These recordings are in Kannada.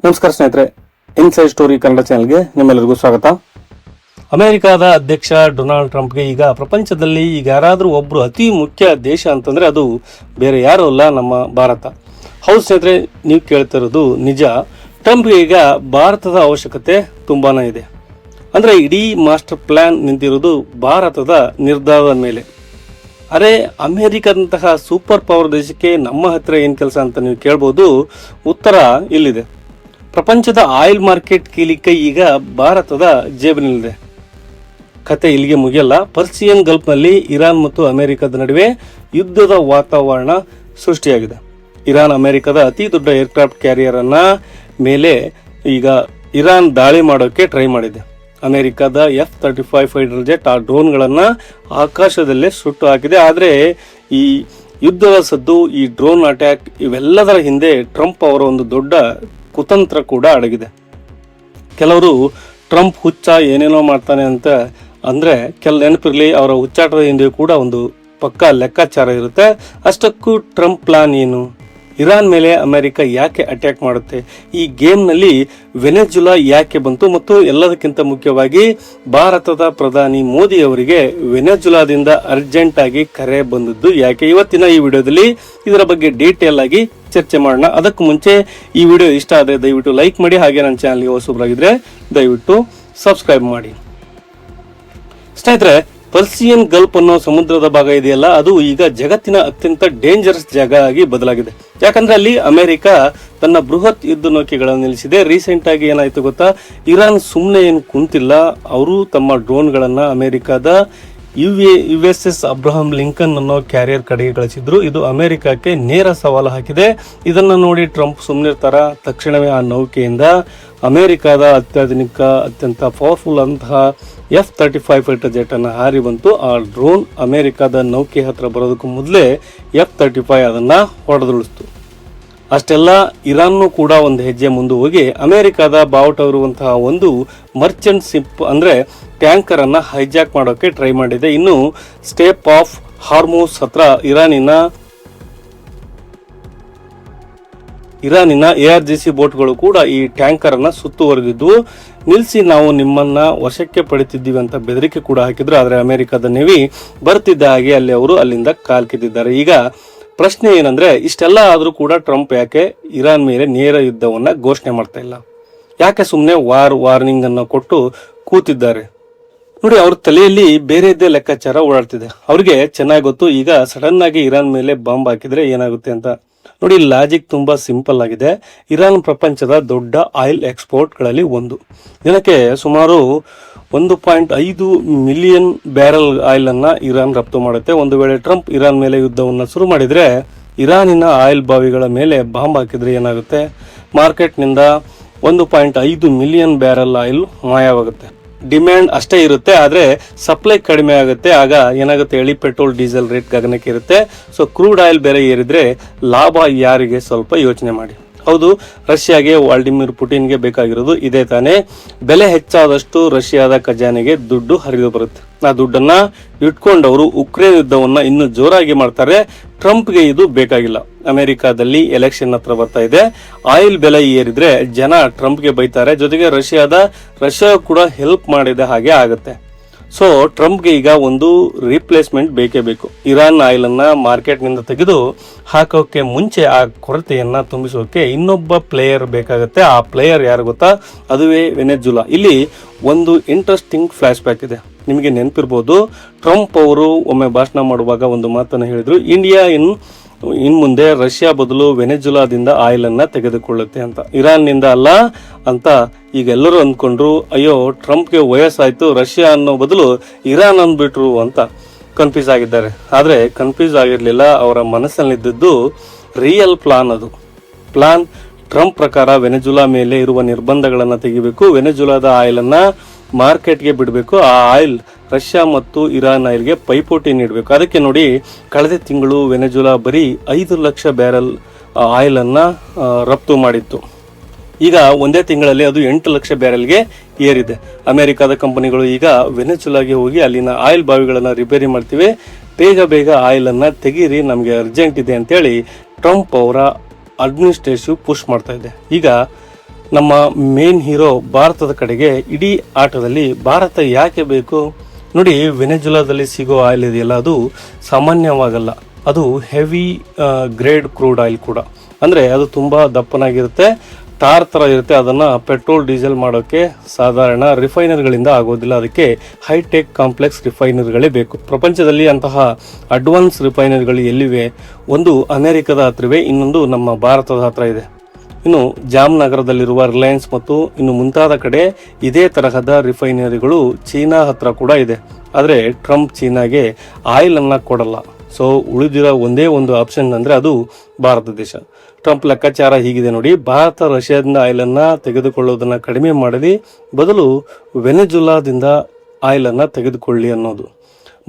ನಮಸ್ಕಾರ ಸ್ನೇಹಿತರೆ, ಇನ್ಸೈಡ್ ಸ್ಟೋರಿ ಕನ್ನಡ ಚಾನೆಲ್ಗೆ ನಿಮ್ಮೆಲ್ಲರಿಗೂ ಸ್ವಾಗತ. ಅಮೆರಿಕದ ಅಧ್ಯಕ್ಷ ಡೊನಾಲ್ಡ್ ಟ್ರಂಪ್ಗೆ ಈಗ ಪ್ರಪಂಚದಲ್ಲಿ ಈಗ ಯಾರಾದರೂ ಒಬ್ಬರು ಅತಿ ಮುಖ್ಯ ದೇಶ ಅಂತಂದರೆ ಅದು ಬೇರೆ ಯಾರೂ ಅಲ್ಲ, ನಮ್ಮ ಭಾರತ. ಹೌದು ಸ್ನೇಹಿತರೆ, ನೀವು ಕೇಳ್ತಿರೋದು ನಿಜ. ಟ್ರಂಪ್ಗೆ ಈಗ ಭಾರತದ ಅವಶ್ಯಕತೆ ತುಂಬಾ ಇದೆ. ಅಂದರೆ ಇಡೀ ಮಾಸ್ಟರ್ ಪ್ಲ್ಯಾನ್ ನಿಂತಿರೋದು ಭಾರತದ ನಿರ್ಧಾರದ ಮೇಲೆ. ಅರೆ, ಅಮೆರಿಕದಂತಹ ಸೂಪರ್ ಪವರ್ ದೇಶಕ್ಕೆ ನಮ್ಮ ಹತ್ರ ಏನು ಕೆಲಸ ಅಂತ ನೀವು ಕೇಳ್ಬೋದು. ಉತ್ತರ ಇಲ್ಲಿದೆ. ಪ್ರಪಂಚದ ಆಯಿಲ್ ಮಾರ್ಕೆಟ್ ಕೀಲಿಕ್ಕೆ ಈಗ ಭಾರತದ ಜೇಬಿನಲ್ಲಿದೆ. ಕತೆ ಇಲ್ಲಿಗೆ ಮುಗಿಯಲ್ಲ. ಪರ್ಸಿಯನ್ ಗಲ್ಫ್ನಲ್ಲಿ ಇರಾನ್ ಮತ್ತು ಅಮೆರಿಕದ ನಡುವೆ ಯುದ್ಧದ ವಾತಾವರಣ ಸೃಷ್ಟಿಯಾಗಿದೆ. ಇರಾನ್ ಅಮೆರಿಕದ ಅತಿ ದೊಡ್ಡ ಏರ್ಕ್ರಾಫ್ಟ್ ಕ್ಯಾರಿಯರ್ ಅನ್ನ ಮೇಲೆ ಈಗ ಇರಾನ್ ದಾಳಿ ಮಾಡೋಕೆ ಟ್ರೈ ಮಾಡಿದೆ. ಅಮೆರಿಕದ F-35 ಫೈಟರ್ ಜೆಟ್ ಆ ಡ್ರೋನ್ಗಳನ್ನು ಆಕಾಶದಲ್ಲೇ ಸುಟ್ಟು ಹಾಕಿದೆ. ಆದರೆ ಈ ಯುದ್ಧದ ಸದ್ದು, ಈ ಡ್ರೋನ್ ಅಟ್ಯಾಕ್ ಇವೆಲ್ಲದರ ಹಿಂದೆ ಟ್ರಂಪ್ ಅವರ ಒಂದು ದೊಡ್ಡ ಕುತಂತ್ರ ಕೂಡ ಅಡಗಿದೆ. ಕೆಲವರು ಟ್ರಂಪ್ ಹುಚ್ಚ, ಏನೇನೋ ಮಾಡ್ತಾನೆ ಅಂತ ಅಂದರೆ ನೆನಪಿರಲಿ, ಅವರ ಹುಚ್ಚಾಟದ ಹಿಂದೆ ಕೂಡ ಒಂದು ಪಕ್ಕಾ ಲೆಕ್ಕಾಚಾರ ಇರುತ್ತೆ. ಅಷ್ಟಕ್ಕೂ ಟ್ರಂಪ್ ಪ್ಲಾನ್ ಏನು? ಇರಾನ್ ಮೇಲೆ ಅಮೆರಿಕ ಯಾಕೆ ಅಟ್ಯಾಕ್ ಮಾಡುತ್ತೆ? ಈ ಗೇಮ್ನಲ್ಲಿ ವೆನೆಜುಲಾ ಯಾಕೆ ಬಂತು? ಮತ್ತು ಎಲ್ಲದಕ್ಕಿಂತ ಮುಖ್ಯವಾಗಿ ಭಾರತದ ಪ್ರಧಾನಿ ಮೋದಿ ಅವರಿಗೆ ವೆನೆಜುಲಾದಿಂದ ಅರ್ಜೆಂಟ್ ಆಗಿ ಕರೆ ಬಂದದ್ದು ಯಾಕೆ? ಇವತ್ತಿನ ಈ ವಿಡಿಯೋದಲ್ಲಿ ಇದರ ಬಗ್ಗೆ ಡೀಟೇಲ್ ಆಗಿ ಚರ್ಚೆ ಮಾಡೋಣ. ಅದಕ್ಕೂ ಮುಂಚೆ ಈ ವಿಡಿಯೋ ಇಷ್ಟ ಆದರೆ ದಯವಿಟ್ಟು ಲೈಕ್ ಮಾಡಿ, ಹಾಗೆ ನನ್ನ ಚಾನಲ್ಗೆ ಹೊಸಬರಾಗಿದ್ರೆ ದಯವಿಟ್ಟು ಸಬ್ಸ್ಕ್ರೈಬ್ ಮಾಡಿ. ಸ್ನೇಹಿತರೆ, ಪರ್ಸಿಯನ್ ಗಲ್ಫ್ ಅನ್ನೋ ಸಮುದ್ರದ ಭಾಗ ಇದೆಯಲ್ಲ, ಅದು ಈಗ ಜಗತ್ತಿನ ಅತ್ಯಂತ ಡೇಂಜರಸ್ ಜಾಗ ಆಗಿ ಬದಲಾಗಿದೆ. ಯಾಕಂದ್ರೆ ಅಲ್ಲಿ ಅಮೆರಿಕ ತನ್ನ ಬೃಹತ್ ಯುದ್ಧ ನೌಕೆಗಳನ್ನು ನಿಲ್ಲಿಸಿದೆ. ರೀಸೆಂಟ್ ಆಗಿ ಏನಾಯ್ತು ಗೊತ್ತಾ? ಇರಾನ್ ಸುಮ್ಮನೆ ಏನು ಕುಂತಿಲ್ಲ, ಅವರು ತಮ್ಮ ಡ್ರೋನ್ಗಳನ್ನ ಅಮೆರಿಕದ USS ಅಬ್ರಹಂ ಲಿಂಕನ್ ಅನ್ನೋ ಕ್ಯಾರಿಯರ್ ಕಡೆಗೆ ಕಳಿಸಿದ್ರು. ಇದು ಅಮೆರಿಕಕ್ಕೆ ನೇರ ಸವಾಲು ಹಾಕಿದೆ. ಇದನ್ನ ನೋಡಿ ಟ್ರಂಪ್ ಸುಮ್ಮನಿರ್ತಾರ? ತಕ್ಷಣವೇ ಆ ನೌಕೆಯಿಂದ ಅಮೆರಿಕದ ಅತ್ಯಾಧುನಿಕ ಅತ್ಯಂತ ಪವರ್ಫುಲ್ ಅಂತಹ F-35 ಫೈಟರ್ ಜೆಟ್ ಅನ್ನು ಹಾರಿ ಬಂತು. ಆ ಡ್ರೋನ್ ಅಮೆರಿಕದ ನೌಕೆ ಹತ್ರ ಬರೋದಕ್ಕೂ ಮೊದಲೇ F-35 ಅದನ್ನ ಹೊಡೆದುಳಿಸ್ತು. ಅಷ್ಟೆಲ್ಲ ಇರಾನ್ನು ಕೂಡ ಒಂದು ಹೆಜ್ಜೆ ಮುಂದೆ ಹೋಗಿ ಅಮೆರಿಕದ ಬಾವುಟವಿರುವಂತಹ ಒಂದು ಮರ್ಚೆಂಟ್ ಶಿಪ್ ಅಂದ್ರೆ ಟ್ಯಾಂಕರ್ ಅನ್ನ ಹೈಜಾಕ್ ಮಾಡೋಕೆ ಟ್ರೈ ಮಾಡಿದೆ. ಇನ್ನು ಸ್ಟೇಪ್ ಆಫ್ ಹಾರ್ಮೋಸ್ ಹತ್ರ ಇರಾನಿನ ARGC ಬೋಟ್ಗಳು ಕೂಡ ಈ ಟ್ಯಾಂಕರ್ ಅನ್ನ ಸುತ್ತುವರೆದಿದ್ದು, ನಿಲ್ಲಿಸಿ ನಾವು ನಿಮ್ಮನ್ನ ವಶಕ್ಕೆ ಪಡಿತಿದ್ದೀವಿ ಅಂತ ಬೆದರಿಕೆ ಕೂಡ ಹಾಕಿದ್ರು. ಆದರೆ ಅಮೆರಿಕದ ನೆವಿ ಬರ್ತಿದ್ದ ಹಾಗೆ ಅಲ್ಲಿ ಅವರು ಅಲ್ಲಿಂದ ಕಾಲ್ಕಿದ್ದಾರೆ. ಈಗ ಪ್ರಶ್ನೆ ಏನಂದ್ರೆ, ಇಷ್ಟೆಲ್ಲ ಆದ್ರೂ ಕೂಡ ಟ್ರಂಪ್ ಯಾಕೆ ಇರಾನ್ ಮೇಲೆ ನೇರ ಯುದ್ಧವನ್ನ ಘೋಷಣೆ ಮಾಡ್ತಾ ಇಲ್ಲ? ಯಾಕೆ ಸುಮ್ಮನೆ ವಾರ್ನಿಂಗ್ ಅನ್ನು ಕೊಟ್ಟು ಕೂತಿದ್ದಾರೆ? ನೋಡಿ, ಅವ್ರ ತಲೆಯಲ್ಲಿ ಬೇರೆದ್ದೇ ಲೆಕ್ಕಾಚಾರ ಓಡಾಡ್ತಿದೆ. ಅವ್ರಿಗೆ ಚೆನ್ನಾಗಿ ಗೊತ್ತು, ಈಗ ಸಡನ್ ಆಗಿ ಇರಾನ್ ಮೇಲೆ ಬಾಂಬ್ ಹಾಕಿದ್ರೆ ಏನಾಗುತ್ತೆ ಅಂತ. ನೋಡಿ, ಲಾಜಿಕ್ ತುಂಬಾ ಸಿಂಪಲ್ ಆಗಿದೆ. ಇರಾನ್ ಪ್ರಪಂಚದ ದೊಡ್ಡ ಆಯಿಲ್ ಎಕ್ಸ್ಪೋರ್ಟ್ಗಳಲ್ಲಿ ಒಂದು. ದಿನಕ್ಕೆ ಸುಮಾರು 1.5 ಮಿಲಿಯನ್ ಬ್ಯಾರಲ್ ಆಯಿಲ್ ಅನ್ನ ಇರಾನ್ ರಫ್ತು ಮಾಡುತ್ತೆ. ಒಂದು ವೇಳೆ ಟ್ರಂಪ್ ಇರಾನ್ ಮೇಲೆ ಯುದ್ಧವನ್ನ ಶುರು ಮಾಡಿದ್ರೆ, ಇರಾನಿನ ಆಯಿಲ್ ಬಾವಿಗಳ ಮೇಲೆ ಬಾಂಬ್ ಹಾಕಿದ್ರೆ ಏನಾಗುತ್ತೆ? ಮಾರ್ಕೆಟ್ನಿಂದ 1.5 ಮಿಲಿಯನ್ ಬ್ಯಾರಲ್ ಆಯಿಲ್ ಮಾಯವಾಗುತ್ತೆ. ಡಿಮ್ಯಾಂಡ್ ಅಷ್ಟೇ ಇರುತ್ತೆ, ಆದ್ರೆ ಸಪ್ಲೈ ಕಡಿಮೆ ಆಗುತ್ತೆ. ಆಗ ಏನಾಗುತ್ತೆ ಹೇಳಿ? ಪೆಟ್ರೋಲ್ ಡೀಸೆಲ್ ರೇಟ್ ಗಗನಕ್ಕೆ ಇರುತ್ತೆ. ಸೊ ಕ್ರೂಡ್ ಆಯಿಲ್ ಬೇರೆ ಏರಿದ್ರೆ ಲಾಭ ಯಾರಿಗೆ? ಸ್ವಲ್ಪ ಯೋಚನೆ ಮಾಡಿ. ಹೌದು, ರಷ್ಯಾಗೆ, ವ್ಲಾದಿಮಿರ್ ಪುಟಿನ್ಗೆ ಬೇಕಾಗಿರೋದು ಇದೇ ತಾನೇ. ಬೆಲೆ ಹೆಚ್ಚಾದಷ್ಟು ರಷ್ಯಾದ ಖಜಾನೆಗೆ ದುಡ್ಡು ಹರಿದು ಬರುತ್ತೆ. ಆ ದುಡ್ಡನ್ನ ಇಟ್ಕೊಂಡವರು ಉಕ್ರೇನ್ ಯುದ್ಧವನ್ನ ಇನ್ನೂ ಜೋರಾಗಿ ಮಾಡ್ತಾರೆ. ಟ್ರಂಪ್ಗೆ ಇದು ಬೇಕಾಗಿಲ್ಲ. ಅಮೆರಿಕಾದಲ್ಲಿ ಎಲೆಕ್ಷನ್ ಹತ್ರ ಬರ್ತಾ ಇದೆ. ಆಯಿಲ್ ಬೆಲೆ ಏರಿದ್ರೆ ಜನ ಟ್ರಂಪ್ಗೆ ಬೈತಾರೆ. ಜೊತೆಗೆ ರಷ್ಯಾ ಕೂಡ ಹೆಲ್ಪ್ ಮಾಡಿದ ಹಾಗೆ ಆಗುತ್ತೆ. ಸೊ ಟ್ರಂಪ್ಗೆ ಈಗ ಒಂದು ರಿಪ್ಲೇಸ್ಮೆಂಟ್ ಬೇಕೇ ಬೇಕು. ಇರಾನ್ ಆಯಿಲ್ ಅನ್ನ ಮಾರ್ಕೆಟ್ ನಿಂದ ತೆಗೆದು ಹಾಕೋಕೆ ಮುಂಚೆ ಆ ಕೊರತೆಯನ್ನ ತುಂಬಿಸೋಕೆ ಇನ್ನೊಬ್ಬ ಪ್ಲೇಯರ್ ಬೇಕಾಗುತ್ತೆ. ಆ ಪ್ಲೇಯರ್ ಯಾರು ಗೊತ್ತಾ? ಅದುವೇ ವೆನೆಜುಲಾ. ಇಲ್ಲಿ ಒಂದು ಇಂಟ್ರೆಸ್ಟಿಂಗ್ ಫ್ಲಾಶ್ ಬ್ಯಾಕ್ ಇದೆ. ನಿಮಗೆ ನೆನಪಿರ್ಬೋದು, ಟ್ರಂಪ್ ಅವರು ಒಮ್ಮೆ ಭಾಷಣ ಮಾಡುವಾಗ ಒಂದು ಮಾತನ್ನು ಹೇಳಿದ್ರು, ಇಂಡಿಯಾ ಇನ್ ಮುಂದೆ ರಷ್ಯಾ ಬದಲು ವೆನೆಜುಲಾದಿಂದ ಆಯಿಲ್ ಅನ್ನ ತೆಗೆದುಕೊಳ್ಳುತ್ತೆ ಅಂತ. ಇರಾನ್ ನಿಂದ ಅಲ್ಲ ಅಂತ ಈಗ ಎಲ್ಲರೂ ಅಂದ್ಕೊಂಡ್ರು. ಅಯ್ಯೋ, ಟ್ರಂಪ್ಗೆ ವಯಸ್ಸಾಯ್ತು, ರಷ್ಯಾ ಅನ್ನೋ ಬದಲು ಇರಾನ್ ಅಂದ್ಬಿಟ್ರು ಅಂತ ಕನ್ಫ್ಯೂಸ್ ಆಗಿದ್ದಾರೆ. ಆದ್ರೆ ಕನ್ಫ್ಯೂಸ್ ಆಗಿರ್ಲಿಲ್ಲ. ಅವರ ಮನಸ್ಸಲ್ಲಿದ್ದದ್ದು ರಿಯಲ್ ಪ್ಲಾನ್. ಅದು ಪ್ಲಾನ್ ಟ್ರಂಪ್ ಪ್ರಕಾರ ವೆನೆಜುಲಾ ಮೇಲೆ ಇರುವ ನಿರ್ಬಂಧಗಳನ್ನ ತೆಗಿಬೇಕು, ವೆನೆಜುಲಾದ ಆಯಿಲ್ ಅನ್ನ ಮಾರ್ಕೆಟ್ಗೆ ಬಿಡಬೇಕು. ಆ ಆಯಿಲ್ ರಷ್ಯಾ ಮತ್ತು ಇರಾನ್ ಆಯಿಲ್ಗೆ ಪೈಪೋಟಿ ನೀಡಬೇಕು. ಅದಕ್ಕೆ ನೋಡಿ, ಕಳೆದ ತಿಂಗಳು ವೆನೆಜುಲಾ ಬರೀ 5 ಲಕ್ಷ ಬ್ಯಾರಲ್ ಆಯಿಲ್ ಅನ್ನ ರಫ್ತು ಮಾಡಿತ್ತು. ಈಗ ಒಂದೇ ತಿಂಗಳಲ್ಲಿ ಅದು 8 ಲಕ್ಷ ಬ್ಯಾರಲ್ಗೆ ಏರಿದೆ. ಅಮೆರಿಕದ ಕಂಪನಿಗಳು ಈಗ ವೆನೆಜುಲಾಗೆ ಹೋಗಿ ಅಲ್ಲಿನ ಆಯಿಲ್ ಬಾವಿಗಳನ್ನ ರಿಪೇರಿ ಮಾಡ್ತೀವಿ, ಬೇಗ ಆಯಿಲ್ ಅನ್ನ ತೆಗೀರಿ, ನಮಗೆ ಅರ್ಜೆಂಟ್ ಇದೆ ಅಂತೇಳಿ ಟ್ರಂಪ್ ಅವರ ಅಡ್ಮಿನಿಸ್ಟ್ರೇಟಿವ್ ಪುಷ್ ಮಾಡ್ತಾ ಇದೆ. ಈಗ ನಮ್ಮ ಮೇನ್ ಹೀರೋ ಭಾರತದ ಕಡೆಗೆ ಇಡೀ ಆಟದಲ್ಲಿ ಭಾರತ ಯಾಕೆ ಬೇಕು ನೋಡಿ. ವೆನೆಜುಲಾದಲ್ಲಿ ಸಿಗೋ ಆಯಿಲ್ ಇದೆಯಲ್ಲ, ಅದು ಸಾಮಾನ್ಯವಾಗಲ್ಲ. ಅದು ಹೆವಿ ಗ್ರೇಡ್ ಕ್ರೂಡ್ ಆಯಿಲ್ ಕೂಡ. ಅಂದರೆ ಅದು ತುಂಬ ದಪ್ಪನಾಗಿರುತ್ತೆ, ಟಾರ್ ಥರ ಇರುತ್ತೆ. ಅದನ್ನು ಪೆಟ್ರೋಲ್ ಡೀಸೆಲ್ ಮಾಡೋಕ್ಕೆ ಸಾಧಾರಣ ರಿಫೈನರ್ಗಳಿಂದ ಆಗೋದಿಲ್ಲ. ಅದಕ್ಕೆ ಹೈಟೆಕ್ ಕಾಂಪ್ಲೆಕ್ಸ್ ರಿಫೈನರ್ಗಳೇ ಬೇಕು. ಪ್ರಪಂಚದಲ್ಲಿ ಅಂತಹ ಅಡ್ವಾನ್ಸ್ ರಿಫೈನರ್ಗಳು ಎಲ್ಲಿವೆ? ಒಂದು ಅಮೆರಿಕದ ಹತ್ರವೇ, ಇನ್ನೊಂದು ನಮ್ಮ ಭಾರತದ ಹತ್ರ ಇದೆ. ಇನ್ನು ಜಾಮ್ನಗರದಲ್ಲಿರುವ ರಿಲಯನ್ಸ್ ಮತ್ತು ಇನ್ನು ಮುಂತಾದ ಕಡೆ ಇದೇ ತರಹದ ರಿಫೈನರಿಗಳು ಚೀನಾ ಹತ್ರ ಕೂಡ ಇದೆ. ಆದರೆ ಟ್ರಂಪ್ ಚೀನಾಗೆ ಆಯಿಲ್ ಅನ್ನ ಕೊಡಲ್ಲ. ಸೊ ಉಳಿದಿರೋ ಒಂದೇ ಒಂದು ಆಪ್ಷನ್ ಅಂದರೆ ಅದು ಭಾರತ ದೇಶ. ಟ್ರಂಪ್ ಲೆಕ್ಕಾಚಾರ ಹೀಗಿದೆ ನೋಡಿ, ಭಾರತ ರಷ್ಯಾದಿಂದ ಆಯಿಲನ್ನ ತೆಗೆದುಕೊಳ್ಳೋದನ್ನ ಕಡಿಮೆ ಮಾಡಲಿ, ಬದಲು ವೆನೆಜುಲಾದಿಂದ ಆಯಿಲನ್ನು ತೆಗೆದುಕೊಳ್ಳಿ ಅನ್ನೋದು.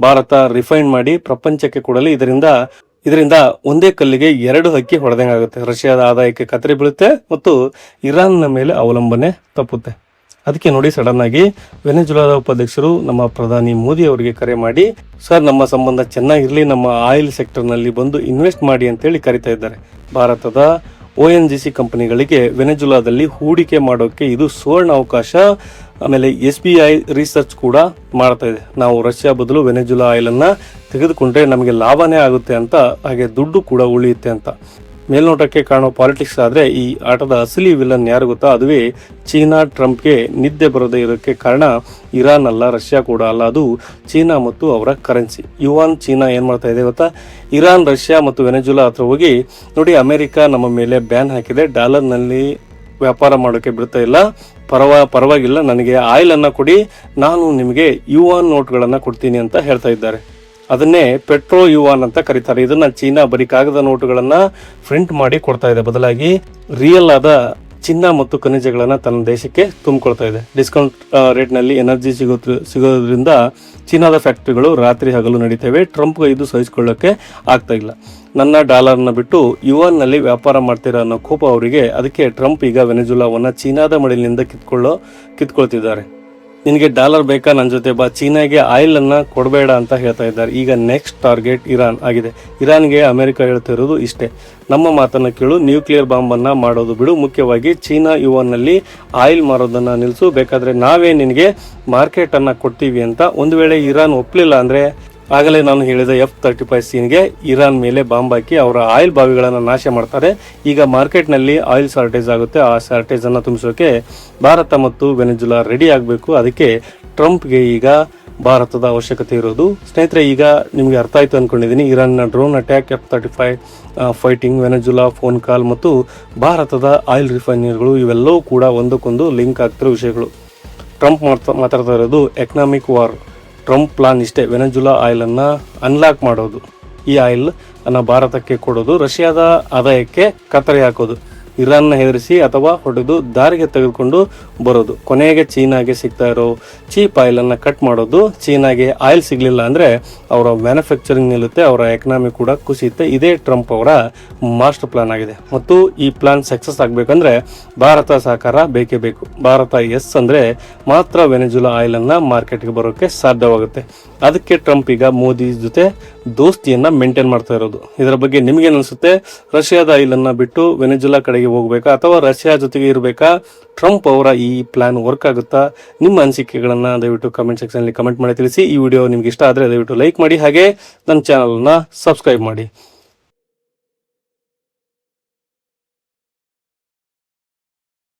ಭಾರತ ರಿಫೈನ್ ಮಾಡಿ ಪ್ರಪಂಚಕ್ಕೆ ಕೊಡಲಿ. ಇದರಿಂದ ಒಂದೇ ಕಲ್ಲಿಗೆ ಎರಡು ಹಕ್ಕಿ ಹೊಡೆದಂಗಾಗುತ್ತೆ. ರಷ್ಯಾದ ಆದಾಯಕ್ಕೆ ಕತ್ತರಿ ಬೀಳುತ್ತೆ ಮತ್ತು ಇರಾನ್ನ ಮೇಲೆ ಅವಲಂಬನೆ ತಪ್ಪುತ್ತೆ. ಅದಕ್ಕೆ ನೋಡಿ, ಸಡನ್ ಆಗಿ ವೆನೆಜುಲಾದ ಉಪಾಧ್ಯಕ್ಷರು ನಮ್ಮ ಪ್ರಧಾನಿ ಮೋದಿ ಅವರಿಗೆ ಕರೆ ಮಾಡಿ, ಸರ್ ನಮ್ಮ ಸಂಬಂಧ ಚೆನ್ನಾಗಿರಲಿ, ನಮ್ಮ ಆಯಿಲ್ ಸೆಕ್ಟರ್ನಲ್ಲಿ ಬಂದು ಇನ್ವೆಸ್ಟ್ ಮಾಡಿ ಅಂತೇಳಿ ಕರಿತಾ ಇದ್ದಾರೆ. ಭಾರತದ ONGC ಕಂಪನಿಗಳಿಗೆ ವೆನೆಜುಲಾದಲ್ಲಿ ಹೂಡಿಕೆ ಮಾಡೋಕ್ಕೆ ಇದು ಸುವರ್ಣ ಅವಕಾಶ. ಆಮೇಲೆ SBI ರಿಸರ್ಚ್ ಕೂಡ ಮಾಡ್ತಾ ಇದೆ. ನಾವು ರಷ್ಯಾ ಬದಲು ವೆನೆಜುಲಾ ಆಯಿಲನ್ನು ತೆಗೆದುಕೊಂಡ್ರೆ ನಮಗೆ ಲಾಭನೇ ಆಗುತ್ತೆ ಅಂತ, ಹಾಗೆ ದುಡ್ಡು ಕೂಡ ಉಳಿಯುತ್ತೆ ಅಂತ. ಮೇಲ್ನೋಟಕ್ಕೆ ಕಾಣೋ ಪಾಲಿಟಿಕ್ಸ್ ಆದರೆ ಈ ಆಟದ ಅಸಲಿ ವಿಲನ್ ಯಾರು ಗೊತ್ತಾ? ಅದುವೇ ಚೀನಾ. ಟ್ರಂಪ್ಗೆ ನಿದ್ದೆ ಬರದೇ ಇರೋಕ್ಕೆ ಕಾರಣ ಇರಾನ್ ಅಲ್ಲ, ರಷ್ಯಾ ಕೂಡ ಅಲ್ಲ, ಅದು ಚೀನಾ ಮತ್ತು ಅವರ ಕರೆನ್ಸಿ ಯುವಾನ್. ಚೀನಾ ಏನು ಮಾಡ್ತಾ ಇದೆ ಗೊತ್ತಾ? ಇರಾನ್, ರಷ್ಯಾ ಮತ್ತು ವೆನೆಜುಲಾ ಹತ್ರ ಹೋಗಿ ನೋಡಿ, ಅಮೆರಿಕ ನಮ್ಮ ಮೇಲೆ ಬ್ಯಾನ್ ಹಾಕಿದೆ, ಡಾಲರ್ನಲ್ಲಿ ವ್ಯಾಪಾರ ಮಾಡೋಕ್ಕೆ ಬಿಡ್ತಾ ಇಲ್ಲ, ಪರವಾಗಿಲ್ಲ, ನನಗೆ ಆಯಿಲ್ ಅನ್ನ ಕೊಡಿ, ನಾನು ನಿಮಗೆ ಯುವಾನ್ ನೋಟ್ಗಳನ್ನು ಕೊಡ್ತೀನಿ ಅಂತ ಹೇಳ್ತಾ ಇದ್ದಾರೆ. ಅದನ್ನೇ ಪೆಟ್ರೋ ಯುವಾನ್ ಅಂತ ಕರೀತಾರೆ. ಇದನ್ನ ಚೀನಾ ಬರೀ ಕಾಗದ ನೋಟುಗಳನ್ನ ಪ್ರಿಂಟ್ ಮಾಡಿ ಕೊಡ್ತಾ ಇದೆ, ಬದಲಾಗಿ ರಿಯಲ್ ಆದ ಚಿನ್ನ ಮತ್ತು ಖನಿಜಗಳನ್ನ ತನ್ನ ದೇಶಕ್ಕೆ ತುಂಬಿಕೊಳ್ತಾ ಇದೆ. ಡಿಸ್ಕೌಂಟ್ ರೇಟ್ನಲ್ಲಿ ಎನರ್ಜಿ ಸಿಗೋದ್ರಿಂದ ಚೀನಾದ ಫ್ಯಾಕ್ಟರಿಗಳು ರಾತ್ರಿ ಹಗಲು ನಡೀತವೆ. ಟ್ರಂಪ್ಗೆ ಇದು ಸಹಿಸಿಕೊಳ್ಳೋಕೆ ಆಗ್ತಾ ಇಲ್ಲ. ನನ್ನ ಡಾಲರ್ನ ಬಿಟ್ಟು ಯುವಾನ್ನಲ್ಲಿ ವ್ಯಾಪಾರ ಮಾಡ್ತೀರಾ ಅನ್ನೋ ಕೋಪ ಅವರಿಗೆ. ಅದಕ್ಕೆ ಟ್ರಂಪ್ ಈಗ ವೆನೆಜುಲಾವನ್ನ ಚೀನಾದ ಮಡಿಲಿನಿಂದ ಕಿತ್ಕೊಳ್ತಿದ್ದಾರೆ. ನಿನಗೆ ಡಾಲರ್ ಬೇಕಾ, ನನ್ನ ಜೊತೆ ಬಾ, ಚೀನಾಗೆ ಆಯಿಲ್ ಅನ್ನ ಕೊಡಬೇಡ ಅಂತ ಹೇಳ್ತಾ ಇದ್ದಾರೆ. ಈಗ ನೆಕ್ಸ್ಟ್ ಟಾರ್ಗೆಟ್ ಇರಾನ್ ಆಗಿದೆ. ಇರಾನ್ಗೆ ಅಮೆರಿಕ ಹೇಳ್ತಿರೋದು ಇಷ್ಟೇ, ನಮ್ಮ ಮಾತನ್ನ ಕೇಳು, ನ್ಯೂಕ್ಲಿಯರ್ ಬಾಂಬ್ ಅನ್ನ ಮಾಡೋದು ಬಿಡು, ಮುಖ್ಯವಾಗಿ ಚೀನಾ ಯುವಾನ್ನಲ್ಲಿ ಆಯಿಲ್ ಮಾರೋದನ್ನ ನಿಲ್ಲಿಸು, ಬೇಕಾದ್ರೆ ನಾವೇ ನಿನಗೆ ಮಾರ್ಕೆಟ್ ಅನ್ನ ಕೊಡ್ತೀವಿ ಅಂತ. ಒಂದು ವೇಳೆ ಇರಾನ್ ಒಪ್ಪಲಿಲ್ಲ ಅಂದ್ರೆ ಆಗಲೇ ನಾನು ಹೇಳಿದ F-35C ಇರಾನ್ ಮೇಲೆ ಬಾಂಬ್ ಹಾಕಿ ಅವರ ಆಯಿಲ್ ಬಾವಿಗಳನ್ನು ನಾಶ ಮಾಡ್ತಾರೆ. ಈಗ ಮಾರ್ಕೆಟ್ನಲ್ಲಿ ಆಯಿಲ್ ಶಾರ್ಟೇಜ್ ಆಗುತ್ತೆ. ಆ ಶಾರ್ಟೇಜ್ ಅನ್ನು ತುಂಬಿಸೋಕೆ ಭಾರತ ಮತ್ತು ವೆನೆಜುಲಾ ರೆಡಿ ಆಗಬೇಕು. ಅದಕ್ಕೆ ಟ್ರಂಪ್ಗೆ ಈಗ ಭಾರತದ ಅವಶ್ಯಕತೆ ಇರೋದು. ಸ್ನೇಹಿತರೆ, ಈಗ ನಿಮಗೆ ಅರ್ಥ ಆಯ್ತು ಅನ್ಕೊಂಡಿದ್ದೀನಿ. ಇರಾನ್ನ drone attack, F-35 fighting, Venezuela phone call ಮತ್ತು ಭಾರತದ ಆಯಿಲ್ ರಿಫೈನರಿಗಳು, ಇವೆಲ್ಲವೂ ಕೂಡ ಒಂದಕ್ಕೊಂದು ಲಿಂಕ್ ಆಗ್ತಿರೋ ವಿಷಯಗಳು. ಟ್ರಂಪ್ ಮಾತಾಡ್ತಾ ಇರೋದು ಎಕನಾಮಿಕ್ ವಾರ್. ಟ್ರಂಪ್ ಪ್ಲಾನ್ ಇಷ್ಟೇ, ವೆನೆಜುಲಾ ಆಯಿಲ್ ಅನ್ನ ಅನ್ಲಾಕ್ ಮಾಡೋದು, ಈ ಆಯಿಲ್ ಅನ್ನ ಭಾರತಕ್ಕೆ ಕೊಡೋದು, ರಷ್ಯಾದ ಆದಾಯಕ್ಕೆ ಕತ್ತರಿ ಹಾಕೋದು, ಇರಾನ್ನ ಹೆದರಿಸಿ ಅಥವಾ ಹೊಡೆದು ದಾರಿಗೆ ತೆಗೆದುಕೊಂಡು ಬರೋದು, ಕೊನೆಗೆ ಚೀನಾಗೆ ಸಿಗ್ತಾ ಇರೋ ಚೀಪ್ ಆಯಿಲ್ ಅನ್ನ ಕಟ್ ಮಾಡೋದು. ಚೀನಾಗೆ ಆಯಿಲ್ ಸಿಗ್ಲಿಲ್ಲ ಅಂದ್ರೆ ಅವರ ಮ್ಯಾನುಫ್ಯಾಕ್ಚರಿಂಗ್ ನಿಲ್ಲುತ್ತೆ, ಅವರ ಎಕನಾಮಿ ಕೂಡ ಕುಸಿಯುತ್ತೆ. ಇದೇ ಟ್ರಂಪ್ ಅವರ ಮಾಸ್ಟರ್ ಪ್ಲಾನ್ ಆಗಿದೆ. ಮತ್ತು ಈ ಪ್ಲಾನ್ ಸಕ್ಸಸ್ ಆಗ್ಬೇಕಂದ್ರೆ ಭಾರತ ಸಹಕಾರ ಬೇಕೇ ಬೇಕು. ಭಾರತ ಎಸ್ ಅಂದ್ರೆ ಮಾತ್ರ ವೆನೆಜುಲಾ ಆಯಿಲ್ ಅನ್ನ ಮಾರ್ಕೆಟ್ಗೆ ಬರೋಕೆ ಸಾಧ್ಯವಾಗುತ್ತೆ. ಅದಕ್ಕೆ ಟ್ರಂಪ್ ಈಗ ಮೋದಿ ಜೊತೆ ದೋಸ್ತಿಯನ್ನ ಮೇಂಟೈನ್ ಮಾಡ್ತಾ ಇರೋದು. ಇದರ ಬಗ್ಗೆ ನಿಮ್ಗೇನ್ ಅನ್ಸುತ್ತೆ? ರಷ್ಯಾದ ಆಯಿಲ್ ಅನ್ನ ಬಿಟ್ಟು ವೆನೆಜುಲಾ ಕಡೆಗೆ ಹೋಗ್ಬೇಕಾ ಅಥವಾ ರಷ್ಯಾ ಜೊತೆಗೆ ಇರಬೇಕಾ? ಟ್ರಂಪ್ ಅವರ ಈ ಪ್ಲಾನ್ ವರ್ಕ್ ಆಗುತ್ತಾ? ನಿಮ್ಮ ಅನಿಸಿಕೆಗಳನ್ನ ದಯವಿಟ್ಟು ಕಮೆಂಟ್ ಸೆಕ್ಷನ್ ಅಲ್ಲಿ ಕಮೆಂಟ್ ಮಾಡಿ ತಿಳಿಸಿ. ಈ ವಿಡಿಯೋ ನಿಮ್ಗೆ ಇಷ್ಟ ಆದ್ರೆ ದಯವಿಟ್ಟು ಲೈಕ್ ಮಾಡಿ, ಹಾಗೆ ನನ್ನ ಚಾನಲ್ ನ ಸಬ್ಸ್ಕ್ರೈಬ್ ಮಾಡಿ.